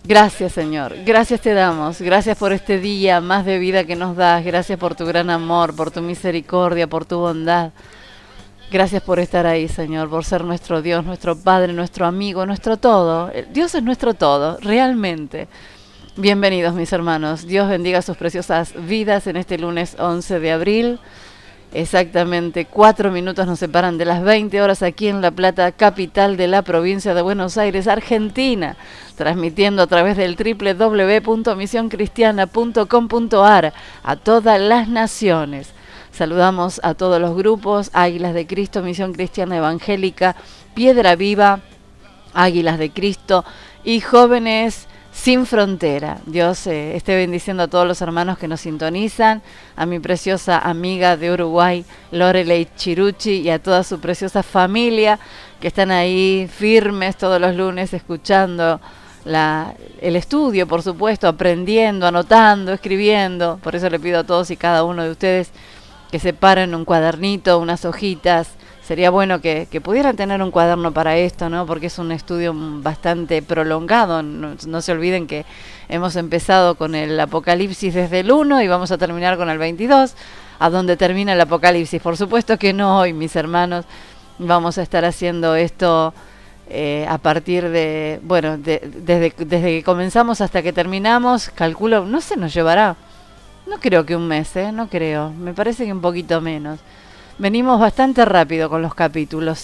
Gracias, Señor. Gracias te damos. Gracias por este día más de vida que nos das. Gracias por tu gran amor, por tu misericordia, por tu bondad. Gracias por estar ahí, Señor, por ser nuestro Dios, nuestro Padre, nuestro amigo, nuestro todo. Dios es nuestro todo, realmente. Bienvenidos, mis hermanos. Dios bendiga sus preciosas vidas en este lunes 11 de abril. Exactamente 4 minutos nos separan de las 20 horas aquí en La Plata, capital de la provincia de Buenos Aires, Argentina, transmitiendo a través del www.misioncristiana.com.ar a todas las naciones. Saludamos a todos los grupos: Águilas de Cristo, Misión Cristiana Evangélica, Piedra Viva, Águilas de Cristo y Jóvenes Sin Frontera. Dios esté bendiciendo a todos los hermanos que nos sintonizan, a mi preciosa amiga de Uruguay, Lorelei Chirucci, y a toda su preciosa familia que están ahí firmes todos los lunes escuchando el estudio, por supuesto, aprendiendo, anotando, escribiendo. Por eso le pido a todos y cada uno de ustedes que separen un cuadernito, unas hojitas. Sería bueno que pudieran tener un cuaderno para esto, ¿no? Porque es un estudio bastante prolongado. No se olviden que hemos empezado con el Apocalipsis desde el 1 y vamos a terminar con el 22, a donde termina el Apocalipsis. Por supuesto que no hoy, mis hermanos, vamos a estar haciendo esto a partir de, bueno, desde que comenzamos hasta que terminamos. Calculo, no sé, nos llevará, no creo que un mes, no creo, me parece que un poquito menos. Venimos bastante rápido con los capítulos,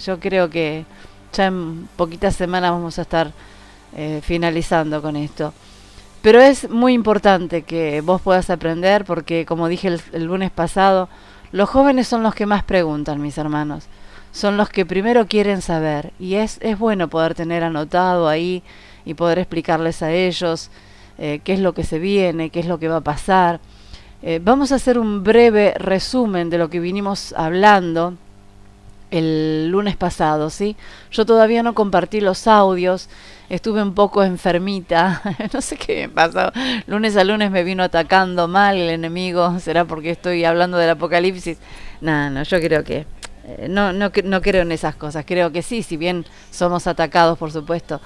Yo creo que ya en poquitas semanas vamos a estar finalizando con esto. Pero es muy importante que vos puedas aprender, porque como dije el lunes pasado, los jóvenes son los que más preguntan, mis hermanos. Son los que primero quieren saber. Y es bueno poder tener anotado ahí y poder explicarles a ellos qué es lo que se viene, qué es lo que va a pasar. Vamos a hacer un breve resumen de lo que vinimos hablando el lunes pasado, ¿sí? Yo todavía no compartí los audios, estuve un poco enfermita, no sé qué me pasó. Lunes a lunes me vino atacando mal el enemigo. ¿Será porque estoy hablando del Apocalipsis? No, yo creo que no creo en esas cosas. Creo que sí, si bien somos atacados, por supuesto,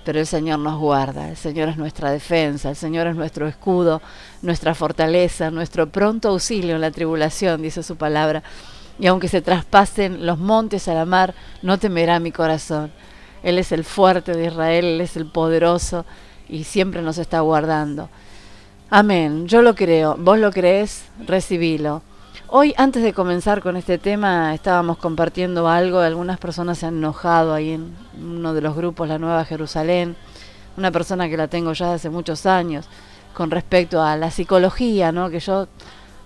pero el Señor nos guarda. El Señor es nuestra defensa, el Señor es nuestro escudo, nuestra fortaleza, nuestro pronto auxilio en la tribulación, dice su palabra. Y aunque se traspasen los montes a la mar, no temerá mi corazón. Él es el fuerte de Israel, Él es el poderoso y siempre nos está guardando. Amén, yo lo creo. ¿Vos lo creés? Recibilo. Hoy, antes de comenzar con este tema, estábamos compartiendo algo. Algunas personas se han enojado ahí en uno de los grupos, La Nueva Jerusalén, una persona que la tengo ya hace muchos años, con respecto a la psicología, ¿no? Que yo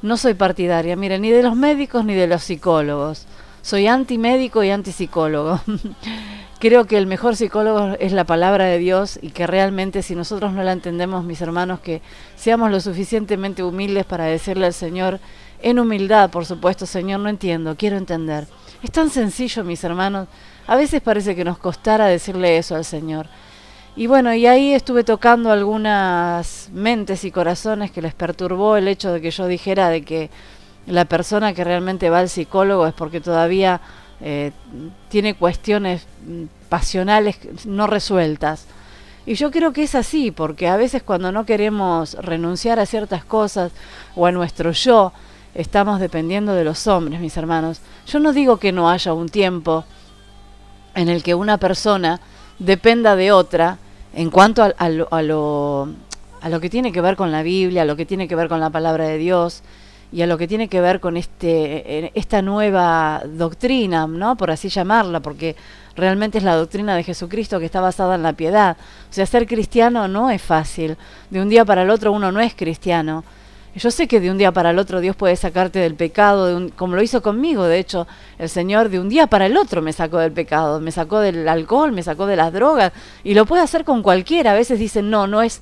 no soy partidaria, miren, ni de los médicos ni de los psicólogos. Soy antimédico y antipsicólogo. Creo que el mejor psicólogo es la palabra de Dios, y que realmente, si nosotros no la entendemos, mis hermanos, que seamos lo suficientemente humildes para decirle al Señor, en humildad, por supuesto: Señor, no entiendo, quiero entender. Es tan sencillo, mis hermanos. A veces parece que nos costara decirle eso al Señor. Y bueno, y ahí estuve tocando algunas mentes y corazones que les perturbó el hecho de que yo dijera de que la persona que realmente va al psicólogo es porque todavía tiene cuestiones pasionales no resueltas. Y yo creo que es así, porque a veces cuando no queremos renunciar a ciertas cosas o a nuestro yo, estamos dependiendo de los hombres, mis hermanos. Yo no digo que no haya un tiempo en el que una persona dependa de otra en cuanto a lo que tiene que ver con la Biblia, a lo que tiene que ver con la palabra de Dios y a lo que tiene que ver con esta nueva doctrina, ¿no? Por así llamarla, porque realmente es la doctrina de Jesucristo, que está basada en la piedad. O sea, ser cristiano no es fácil. De un día para el otro uno no es cristiano. Yo sé que de un día para el otro Dios puede sacarte del pecado, como lo hizo conmigo. De hecho, el Señor de un día para el otro me sacó del pecado, me sacó del alcohol, me sacó de las drogas, y lo puede hacer con cualquiera. A veces dicen, no es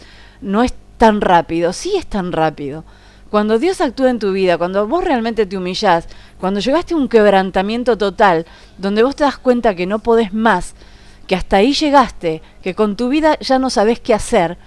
tan rápido. Sí es tan rápido. Cuando Dios actúa en tu vida, cuando vos realmente te humillás, cuando llegaste a un quebrantamiento total, donde vos te das cuenta que no podés más, que hasta ahí llegaste, que con tu vida ya no sabés qué hacer,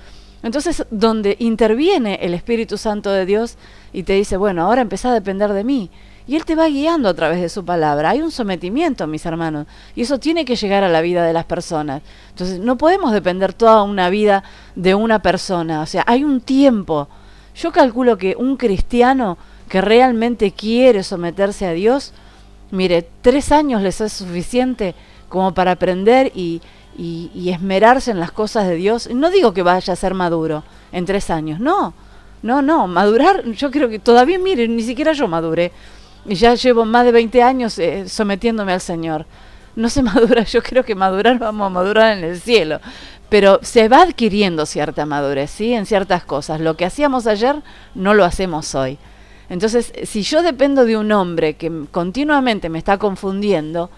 entonces donde interviene el Espíritu Santo de Dios y te dice, bueno, ahora empezá a depender de mí. Y Él te va guiando a través de su palabra. Hay un sometimiento, mis hermanos, y eso tiene que llegar a la vida de las personas. Entonces, no podemos depender toda una vida de una persona. O sea, hay un tiempo. Yo calculo que un cristiano que realmente quiere someterse a Dios, mire, 3 años les es suficiente como para aprender y esmerarse en las cosas de Dios. No digo que vaya a ser maduro en 3 años, no, madurar, yo creo que todavía, miren, ni siquiera yo maduré. Y ya llevo más de 20 años sometiéndome al Señor. No se madura, yo creo que madurar, vamos a madurar en el cielo. Pero se va adquiriendo cierta madurez, ¿sí? En ciertas cosas. Lo que hacíamos ayer, no lo hacemos hoy. Entonces, si yo dependo de un hombre que continuamente me está confundiendo,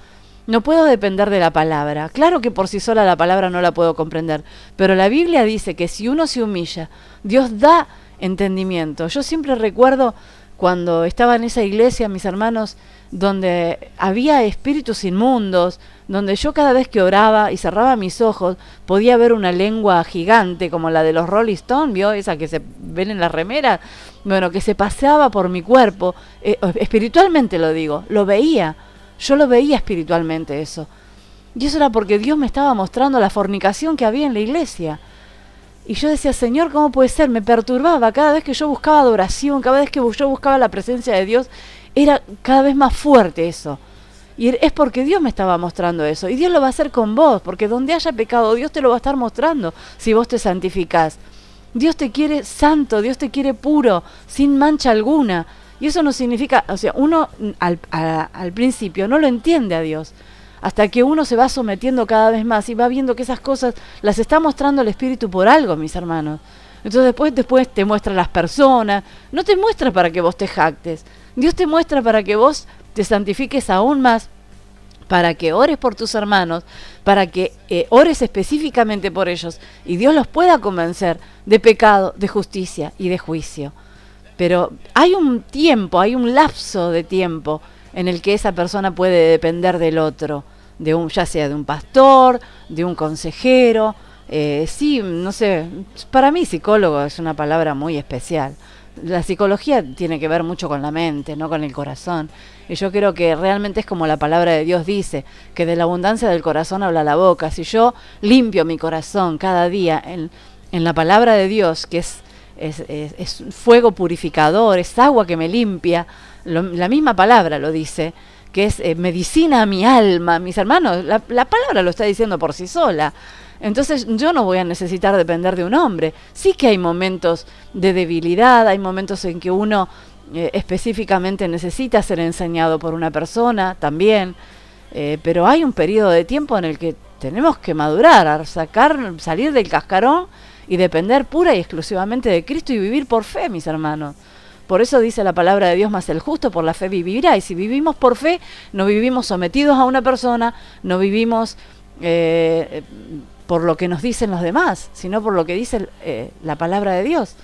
no puedo depender de la palabra. Claro que por sí sola la palabra no la puedo comprender, pero la Biblia dice que si uno se humilla, Dios da entendimiento. Yo siempre recuerdo cuando estaba en esa iglesia, mis hermanos, donde había espíritus inmundos, donde yo cada vez que oraba y cerraba mis ojos, podía ver una lengua gigante, como la de los Rolling Stones, ¿vio? Esa que se ven en la remera, bueno, que se paseaba por mi cuerpo, espiritualmente lo digo, lo veía, yo lo veía espiritualmente eso. Y eso era porque Dios me estaba mostrando la fornicación que había en la iglesia. Y yo decía, Señor, ¿cómo puede ser? Me perturbaba. Cada vez que yo buscaba adoración, cada vez que yo buscaba la presencia de Dios, era cada vez más fuerte eso. Y es porque Dios me estaba mostrando eso. Y Dios lo va a hacer con vos, porque donde haya pecado, Dios te lo va a estar mostrando si vos te santificás. Dios te quiere santo, Dios te quiere puro, sin mancha alguna. Y eso no significa, o sea, uno al principio no lo entiende a Dios. Hasta que uno se va sometiendo cada vez más y va viendo que esas cosas las está mostrando el Espíritu por algo, mis hermanos. Entonces después te muestra las personas, no te muestra para que vos te jactes. Dios te muestra para que vos te santifiques aún más, para que ores por tus hermanos, para que ores específicamente por ellos y Dios los pueda convencer de pecado, de justicia y de juicio. Pero hay un tiempo, hay un lapso de tiempo en el que esa persona puede depender del otro, ya sea de un pastor, de un consejero. Sí, no sé, para mí psicólogo es una palabra muy especial. La psicología tiene que ver mucho con la mente, no con el corazón. Y yo creo que realmente es como la palabra de Dios dice, que de la abundancia del corazón habla la boca. Si yo limpio mi corazón cada día en la palabra de Dios, que es fuego purificador, es agua que me limpia, la misma palabra lo dice, que es medicina a mi alma, mis hermanos, la palabra lo está diciendo por sí sola. Entonces yo no voy a necesitar depender de un hombre. Sí que hay momentos de debilidad, hay momentos en que uno específicamente necesita ser enseñado por una persona también, pero hay un periodo de tiempo en el que tenemos que madurar, salir del cascarón y depender pura y exclusivamente de Cristo y vivir por fe, mis hermanos. Por eso dice la palabra de Dios, más el justo por la fe vivirá. Y si vivimos por fe, no vivimos sometidos a una persona, no vivimos por lo que nos dicen los demás, sino por lo que dice la palabra de Dios.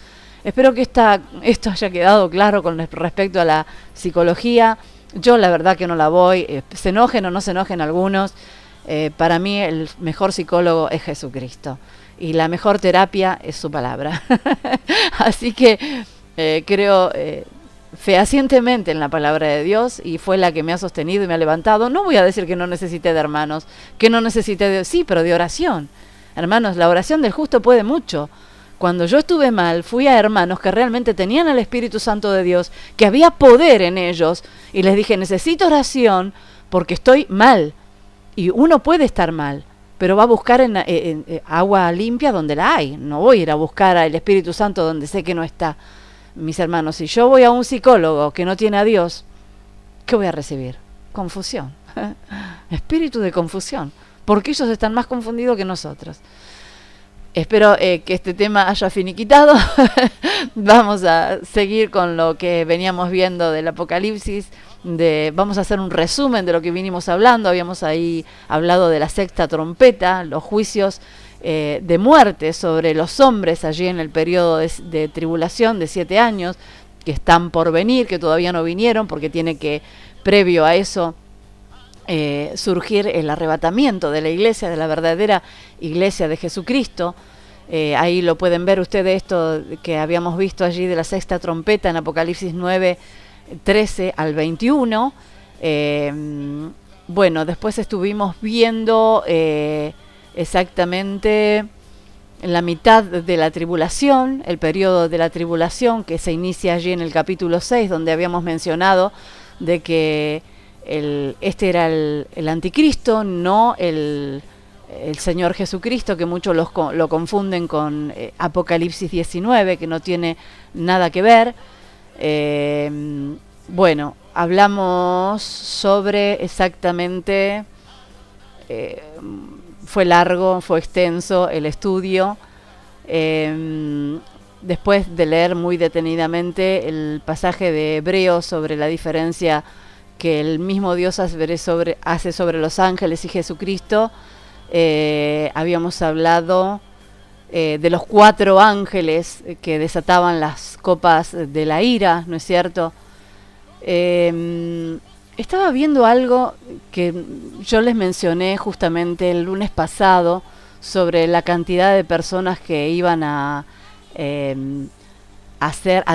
Espero que esto haya quedado claro con respecto a la psicología. Yo la verdad que no la voy, se enojen o no se enojen algunos. Para mí el mejor psicólogo es Jesucristo y la mejor terapia es su palabra. Así que creo fehacientemente en la palabra de Dios y fue la que me ha sostenido y me ha levantado. No voy a decir que no necesité de hermanos, que no necesité sí, pero de oración. Hermanos, la oración del justo puede mucho. Cuando yo estuve mal, fui a hermanos que realmente tenían el Espíritu Santo de Dios, que había poder en ellos, y les dije, necesito oración porque estoy mal. Y uno puede estar mal, pero va a buscar en agua limpia donde la hay. No voy a ir a buscar al Espíritu Santo donde sé que no está. Mis hermanos, si yo voy a un psicólogo que no tiene a Dios, ¿qué voy a recibir? Confusión. Espíritu de confusión, porque ellos están más confundidos que nosotros. Espero que este tema haya finiquitado. Vamos a seguir con lo que veníamos viendo del Apocalipsis. Vamos a hacer un resumen de lo que vinimos hablando. Habíamos ahí hablado de la sexta trompeta, los juicios de muerte sobre los hombres allí en el periodo de tribulación de 7 años, que están por venir, que todavía no vinieron, porque tiene que, previo a eso, surgir el arrebatamiento de la iglesia, de la verdadera iglesia de Jesucristo. Ahí lo pueden ver ustedes, esto que habíamos visto allí de la sexta trompeta en Apocalipsis 9, 13 al 21. Bueno, después estuvimos viendo exactamente en la mitad de la tribulación, el periodo de la tribulación que se inicia allí en el capítulo 6, donde habíamos mencionado de que este era el anticristo, no el Señor Jesucristo, que muchos lo confunden con Apocalipsis 19, que no tiene nada que ver. Bueno, hablamos sobre exactamente, fue largo, fue extenso el estudio. Después de leer muy detenidamente el pasaje de Hebreos sobre la diferencia que el mismo Dios hace sobre los ángeles y Jesucristo, habíamos hablado de los 4 ángeles que desataban las copas de la ira, ¿no es cierto? Estaba viendo algo que yo les mencioné justamente el lunes pasado sobre la cantidad de personas que iban a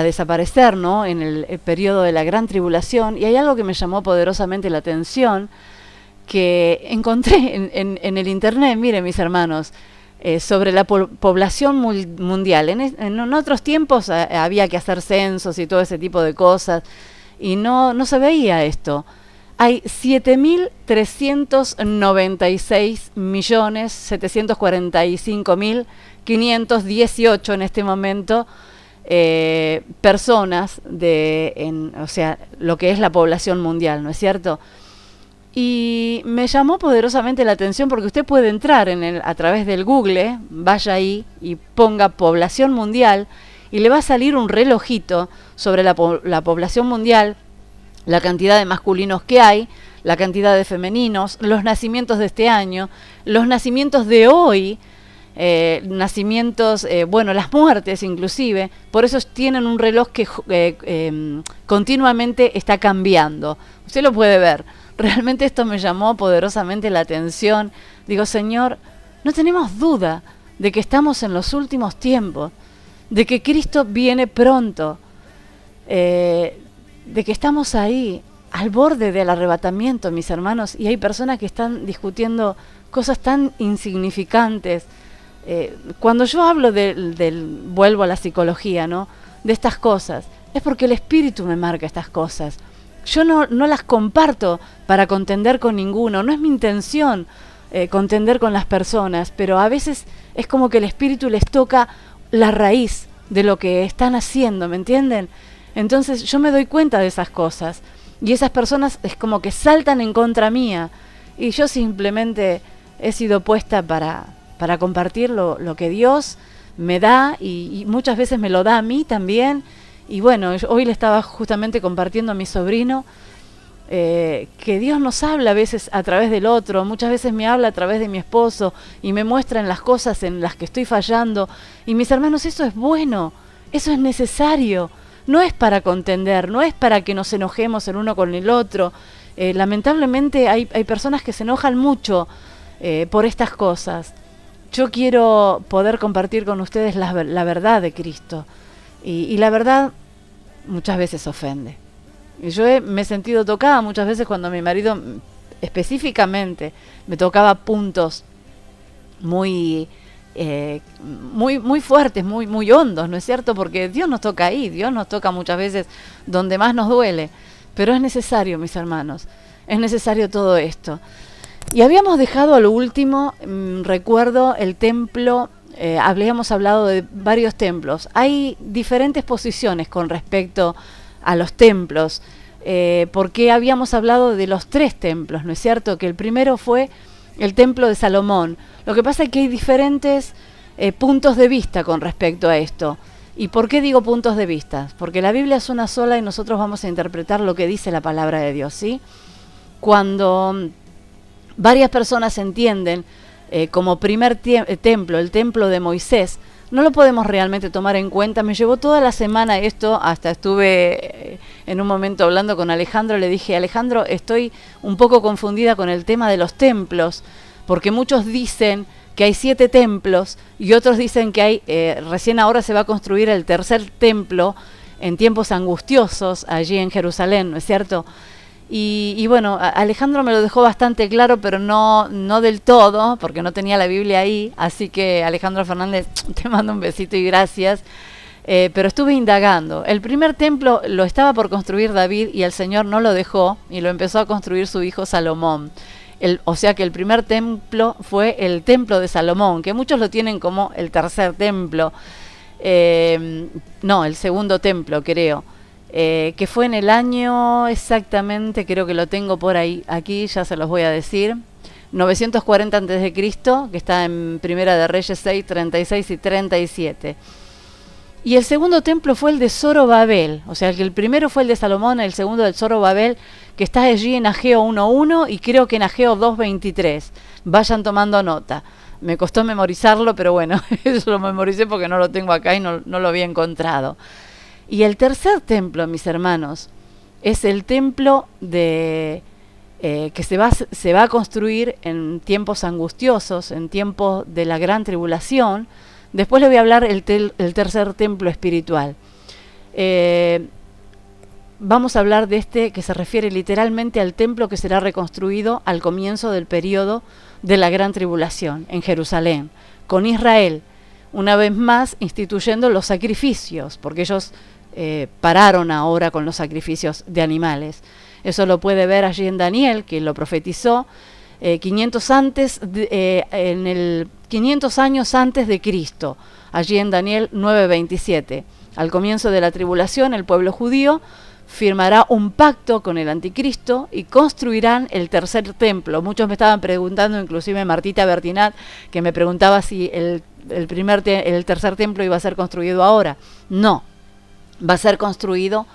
desaparecer, ¿no?, en el periodo de la gran tribulación, y hay algo que me llamó poderosamente la atención que encontré en el internet. Miren, mis hermanos, sobre la población mundial. En otros tiempos había que hacer censos y todo ese tipo de cosas, y no se veía esto. Hay 7.396.745.518 en este momento personas o sea, lo que es la población mundial, ¿no es cierto? Y me llamó poderosamente la atención porque usted puede entrar a través del Google, vaya ahí y ponga población mundial, y le va a salir un relojito sobre la población mundial, la cantidad de masculinos que hay, la cantidad de femeninos, los nacimientos de este año, los nacimientos de hoy, bueno, las muertes inclusive. Por eso tienen un reloj que continuamente está cambiando. Usted lo puede ver. Realmente esto me llamó poderosamente la atención. Digo, Señor, no tenemos duda de que estamos en los últimos tiempos, de que Cristo viene pronto, de que estamos ahí, al borde del arrebatamiento, mis hermanos, y hay personas que están discutiendo cosas tan insignificantes. Cuando yo hablo vuelvo a la psicología, ¿no?, de estas cosas, es porque el Espíritu me marca estas cosas. Yo no las comparto para contender con ninguno, no es mi intención contender con las personas, pero a veces es como que el Espíritu les toca la raíz de lo que están haciendo, ¿me entienden? Entonces yo me doy cuenta de esas cosas, y esas personas es como que saltan en contra mía, y yo simplemente he sido puesta para compartir lo que Dios me da, y muchas veces me lo da a mí también. Y bueno, hoy le estaba justamente compartiendo a mi sobrino que Dios nos habla a veces a través del otro, muchas veces me habla a través de mi esposo y me muestra en las cosas en las que estoy fallando. Y mis hermanos, eso es bueno, eso es necesario, no es para contender, no es para que nos enojemos el uno con el otro. Lamentablemente hay personas que se enojan mucho por estas cosas. Yo quiero poder compartir con ustedes la verdad de Cristo. Y la verdad muchas veces ofende. Y yo me he sentido tocada muchas veces cuando mi marido específicamente me tocaba puntos muy fuertes, muy hondos, ¿no es cierto? Porque Dios nos toca ahí, Dios nos toca muchas veces donde más nos duele. Pero es necesario, mis hermanos, es necesario todo esto. Y habíamos dejado a lo último, recuerdo, el templo. Habíamos hablado de varios templos. Hay diferentes posiciones con respecto a los templos, porque habíamos hablado de los 3 templos, ¿no es cierto? Que el primero fue el templo de Salomón. Lo que pasa es que hay diferentes puntos de vista con respecto a esto. ¿Y por qué digo puntos de vista? Porque la Biblia es una sola y nosotros vamos a interpretar lo que dice la palabra de Dios, ¿sí? Cuando varias personas entienden como primer templo, el templo de Moisés, no lo podemos realmente tomar en cuenta. Me llevó toda la semana esto, hasta estuve en un momento hablando con Alejandro, le dije, Alejandro, estoy un poco confundida con el tema de los templos, porque muchos dicen que hay 7 templos y otros dicen que hay, recién ahora se va a construir el tercer templo, en tiempos angustiosos allí en Jerusalén, ¿no es cierto? Y bueno, Alejandro me lo dejó bastante claro, pero no del todo, porque no tenía la Biblia ahí, así que Alejandro Fernández, te mando un besito y gracias. Pero estuve indagando. El primer templo lo estaba por construir David y el Señor no lo dejó y lo empezó a construir su hijo Salomón. O sea que el primer templo fue el templo de Salomón, que muchos lo tienen como el tercer templo. No, el segundo templo, creo. Que fue en el año exactamente, creo que lo tengo por ahí, aquí ya se los voy a decir, 940 a.C., que está en Primera de Reyes 6, 36 y 37. Y el segundo templo fue el de Zorobabel, o sea que el primero fue el de Salomón, el segundo del Zorobabel, que está allí en Ageo 1.1 y creo que en Ageo 2.23. Vayan tomando nota. Me costó memorizarlo, pero bueno, eso lo memoricé porque no lo tengo acá y no lo había encontrado. Y el tercer templo, mis hermanos, es el templo de que se va a construir en tiempos angustiosos, en tiempos de la gran tribulación. Después le voy a hablar el tercer templo espiritual. Vamos a hablar de este que se refiere literalmente al templo que será reconstruido al comienzo del periodo de la gran tribulación en Jerusalén, con Israel, una vez más instituyendo los sacrificios, porque ellos pararon ahora con los sacrificios de animales. Eso lo puede ver allí en Daniel, que lo profetizó 500 años antes de Cristo, allí en Daniel 9:27. Al comienzo de la tribulación, el pueblo judío firmará un pacto con el anticristo y construirán el tercer templo. Muchos me estaban preguntando, inclusive Martita Bertinat, que me preguntaba si el tercer templo iba a ser construido ahora. No, va a ser construido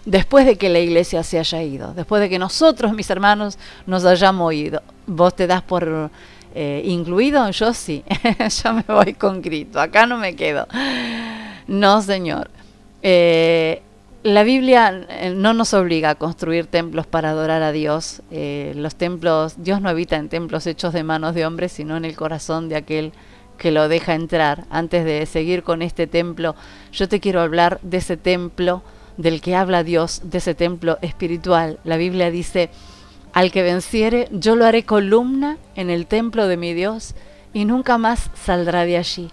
después de que la iglesia se haya ido, después de que nosotros, mis hermanos, nos hayamos ido. ¿Vos te das por incluido? Yo sí, yo me voy con Cristo, acá no me quedo. No, Señor. La Biblia no nos obliga a construir templos para adorar a Dios. Los templos, Dios no habita en templos hechos de manos de hombres, sino en el corazón de aquel que lo deja entrar. Antes de seguir con este templo, yo te quiero hablar de ese templo del que habla Dios, de ese templo espiritual. La Biblia dice: al que venciere, yo lo haré columna en el templo de mi Dios, y nunca más saldrá de allí.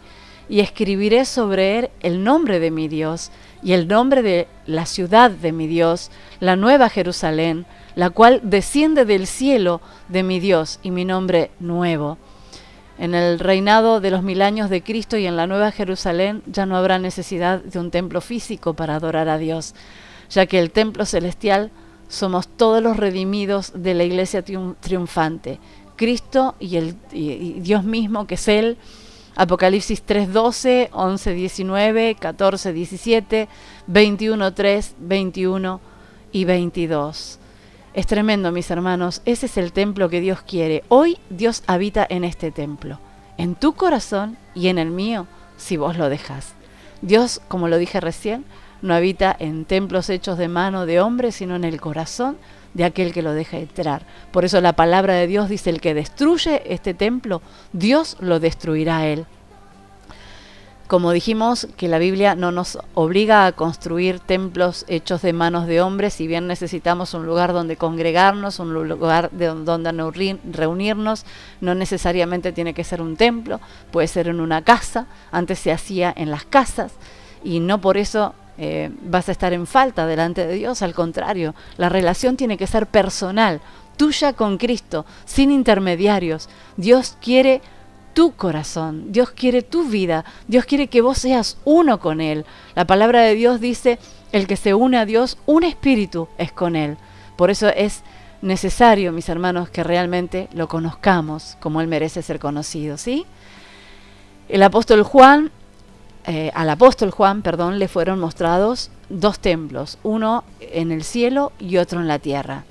Y escribiré sobre él el nombre de mi Dios, y el nombre de la ciudad de mi Dios, la nueva Jerusalén, la cual desciende del cielo de mi Dios, y mi nombre nuevo. En el reinado de los 1000 años de Cristo y en la nueva Jerusalén ya no habrá necesidad de un templo físico para adorar a Dios, ya que el templo celestial somos todos los redimidos de la iglesia triunfante, Cristo y Dios mismo, que es Él. Apocalipsis 3:12, 11:19, 14:17, 21:3, 21 y 22. Es tremendo, mis hermanos. Ese es el templo que Dios quiere. Hoy Dios habita en este templo, en tu corazón y en el mío, si vos lo dejás. Dios, como lo dije recién, no habita en templos hechos de mano de hombre, sino en el corazón de aquel que lo deja entrar. Por eso la palabra de Dios dice: el que destruye este templo, Dios lo destruirá a él. Como dijimos, que la Biblia no nos obliga a construir templos hechos de manos de hombres, si bien necesitamos un lugar donde congregarnos, un lugar donde reunirnos, no necesariamente tiene que ser un templo, puede ser en una casa. Antes se hacía en las casas y no por eso vas a estar en falta delante de Dios. Al contrario, la relación tiene que ser personal, tuya con Cristo, sin intermediarios. Dios quiere tu corazón, Dios quiere tu vida, Dios quiere que vos seas uno con Él. La palabra de Dios dice: el que se une a Dios, un espíritu es con Él. Por eso es necesario, mis hermanos, que realmente lo conozcamos como Él merece ser conocido, ¿sí? Al apóstol Juan, le fueron mostrados 2 templos, uno en el cielo y otro en la tierra.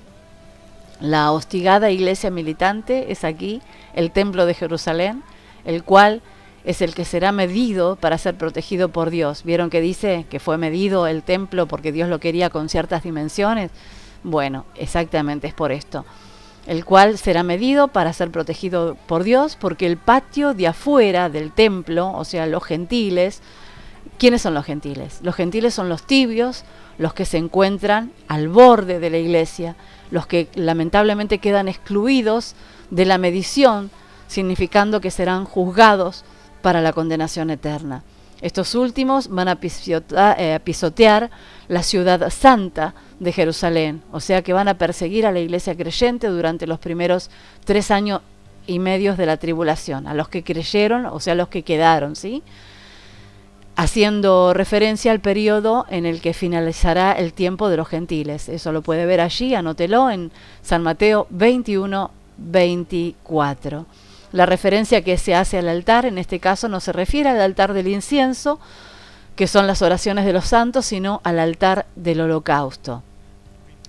La hostigada iglesia militante es aquí el templo de Jerusalén, el cual es el que será medido para ser protegido por Dios. ¿Vieron que dice que fue medido el templo porque Dios lo quería con ciertas dimensiones? Bueno, exactamente es por esto. El cual será medido para ser protegido por Dios, porque el patio de afuera del templo, o sea, los gentiles, ¿Quiénes son los gentiles? Los gentiles son los tibios, los que se encuentran al borde de la iglesia, los que lamentablemente quedan excluidos de la medición, significando que serán juzgados para la condenación eterna. Estos últimos van a pisotear la ciudad santa de Jerusalén, o sea que van a perseguir a la iglesia creyente durante los primeros 3 años y medio de la tribulación, a los que creyeron, o sea, a los que quedaron, ¿sí? Haciendo referencia al periodo en el que finalizará el tiempo de los gentiles. Eso lo puede ver allí, anótelo en San Mateo 21, 24. La referencia que se hace al altar, en este caso, no se refiere al altar del incienso, que son las oraciones de los santos, sino al altar del holocausto.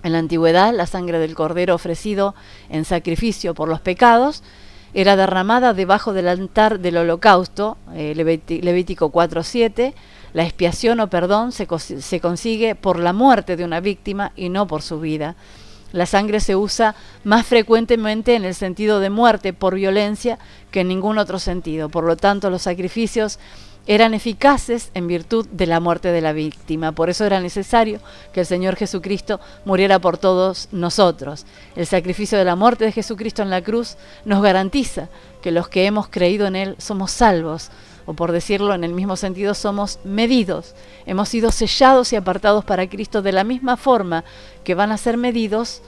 En la antigüedad, la sangre del cordero ofrecido en sacrificio por los pecados era derramada debajo del altar del holocausto, Levítico 4:7. La expiación o perdón se consigue por la muerte de una víctima y no por su vida. La sangre se usa más frecuentemente en el sentido de muerte por violencia que en ningún otro sentido. Por lo tanto, los sacrificios eran eficaces en virtud de la muerte de la víctima. Por eso era necesario que el Señor Jesucristo muriera por todos nosotros. El sacrificio de la muerte de Jesucristo en la cruz nos garantiza que los que hemos creído en Él somos salvos, o por decirlo en el mismo sentido, somos medidos. Hemos sido sellados y apartados para Cristo de la misma forma que van a ser medidos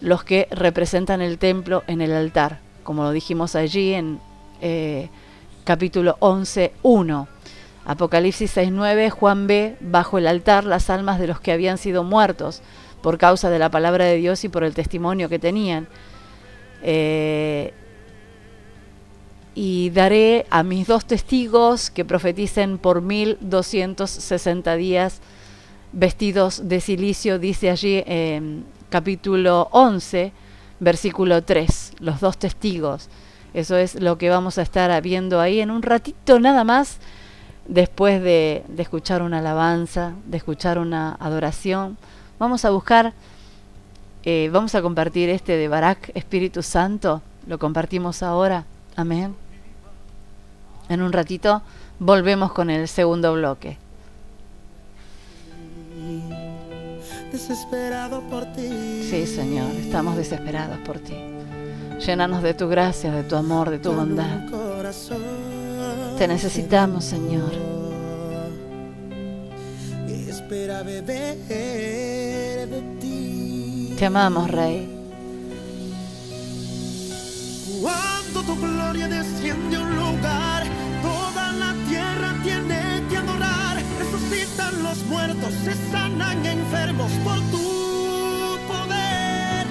los que representan el templo en el altar, como lo dijimos allí en capítulo 11:1. Apocalipsis 6:9, Juan ve bajo el altar las almas de los que habían sido muertos por causa de la palabra de Dios y por el testimonio que tenían. Y daré a mis 2 testigos que profeticen por 1260 días vestidos de cilicio, dice allí en capítulo 11, versículo 3, los 2 testigos. Eso es lo que vamos a estar viendo ahí en un ratito nada más, después de escuchar una alabanza, de escuchar una adoración. Vamos a buscar, vamos a compartir este de Barak, Espíritu Santo. Lo compartimos ahora. Amén. En un ratito volvemos con el segundo bloque. Desesperado por ti. Sí, Señor, estamos desesperados por ti. Llénanos de tu gracia, de tu amor, de tu bondad. Te necesitamos, Señor. Espera beber de ti. Te amamos, Rey. Cuando tu gloria desciende a un lugar, toda la tierra tiene que adorar. Resucitan los muertos, se sanan enfermos por tu poder.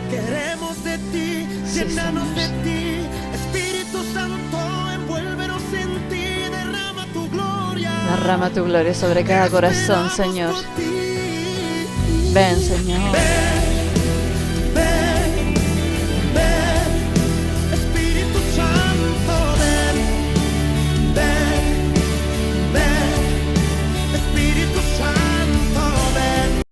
Queremos de ti, Sí, llénanos Señor. de ti. Espíritu Santo, envuélvenos en ti. Derrama tu gloria. Derrama tu gloria sobre cada corazón, Señor. Esperamos por ti. Ven, Señor. Ven.